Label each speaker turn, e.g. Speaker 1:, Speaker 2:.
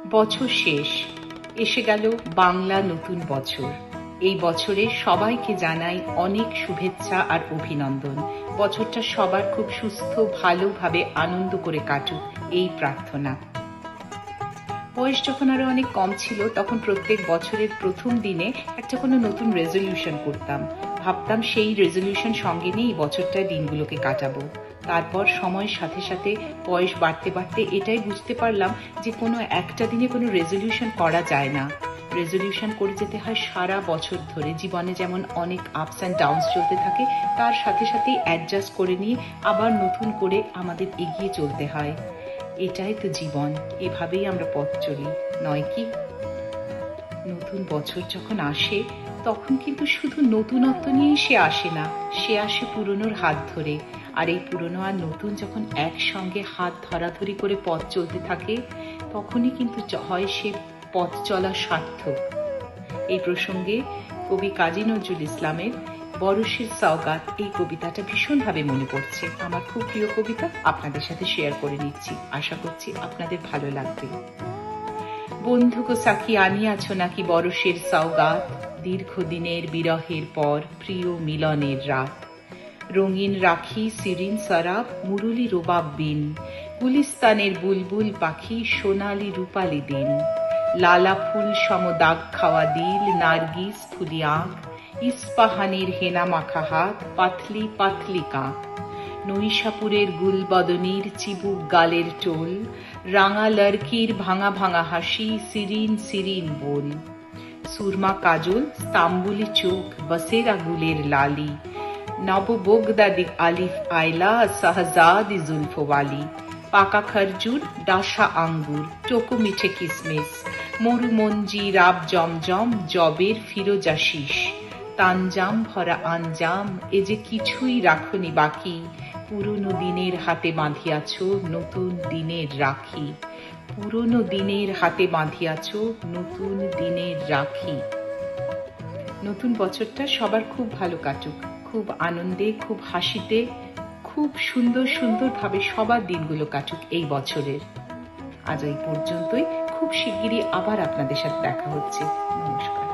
Speaker 1: বছর শেষ, এসে গেল বাংলা নতুন বছর। এই বছরে সবাইকে জানাই অনেক শুভেচ্ছা আর অভিনন্দন। বছরটা সবার খুব সুস্থ, ভালোভাবে আনন্দ করে কাটুক, এই প্রার্থনা। বয়স যখন আরো অনেক কম ছিল, তখন প্রত্যেক বছরের প্রথম দিনে একটা কোনো নতুন রেজলিউশন করতাম। ভাবতাম সেই রেজলিউশন সঙ্গে নিয়ে এই বছরটায় দিনগুলোকে কাটাবো। তারপর সময়ের সাথে সাথে বয়স বাড়তে বাড়তে এটাই বুঝতে পারলাম যে কোনো একটা দিনে কোনো রেজলিউশন করা যায় না। রেজলিউশন করে যেতে হয় সারা বছর ধরে। জীবনে যেমন অনেক আপস অ্যান্ড ডাউনস চলতে থাকে, তার সাথে সাথেই অ্যাডজাস্ট করে নিয়ে আবার নতুন করে আমাদের এগিয়ে চলতে হয়। এটাই তো জীবন, এভাবেই আমরা পথ চলি, নয় কি? নতুন বছর যখন আসে, তখন কিন্তু শুধু নতুনত্ব নিয়েই সে আসে না, সে আসে পুরনোর হাত ধরে। আর এই পুরনো আর নতুন যখন একসঙ্গে হাত ধরাধরি করে পথ চলতে থাকে, তখনই কিন্তু হয় সে পথ চলা সার্থক। এই প্রসঙ্গে কবি কাজী নজরুল ইসলামের বরশের সওগাত এই কবিতাটা ভীষণভাবে মনে পড়ছে। আমার খুব প্রিয় কবিতা, আপনাদের সাথে শেয়ার করে নিচ্ছি। আশা করছি আপনাদের ভালো লাগবে। বন্ধু গো সাখী আনিয়াছ নাকি বরশের সওগাত, দীর্ঘদিনের বিরহের পর প্রিয় মিলনের রাত। রঙিন রাখি সিরিন সরাব মুরুলি রোবাব বিন, গুলিস্তানের বুলবুল পাখি সোনালি রূপালি দিন। লালা ফুল সম দাগ খাওয়া দিল, নার্গিস ফুলি আঁক, ইস্পাহানের হেনা মাখা হাত, পাতলি পাতলি কাঁক। নৈশাপুরের গুলবদনীর চিবুক গালের টোল, রাঙা লড়কির ভাঙা ভাঙা হাসি, সিরিন সিরিন বোল। সুরমা কাজল স্তাম্বুলি চোখ, বসেরা গুলের লালি, নববোগদাদি আলিফ আইলা শাহজাদি জুলফওয়ালি। পাকা খরজুর ডাসা আঙ্গুর, টোকো মিঠে কিসমিস, মরুমঞ্জি রাব জমজম, জবের ফিরোজা শীষ। তানজাম ভরা আঞ্জাম, এ যে কিছুই রাখনি বাকি, পুরনো দিনের হাতে বাঁধিয়াছ নতুন দিনের রাখি। পুরনো দিনের হাতে বাঁধিয়াছ নতুন দিনের রাখি। নতুন বছরটা সবার খুব ভালো কাটুক, খুব আনন্দে, খুব হাসিতে, খুব সুন্দর সুন্দরভাবে সবার দিনগুলো কাটুক এই বছরের। আজ এই পর্যন্তই। খুব শিগগিরই আবার আপনাদের সাথে দেখা হচ্ছে। নমস্কার।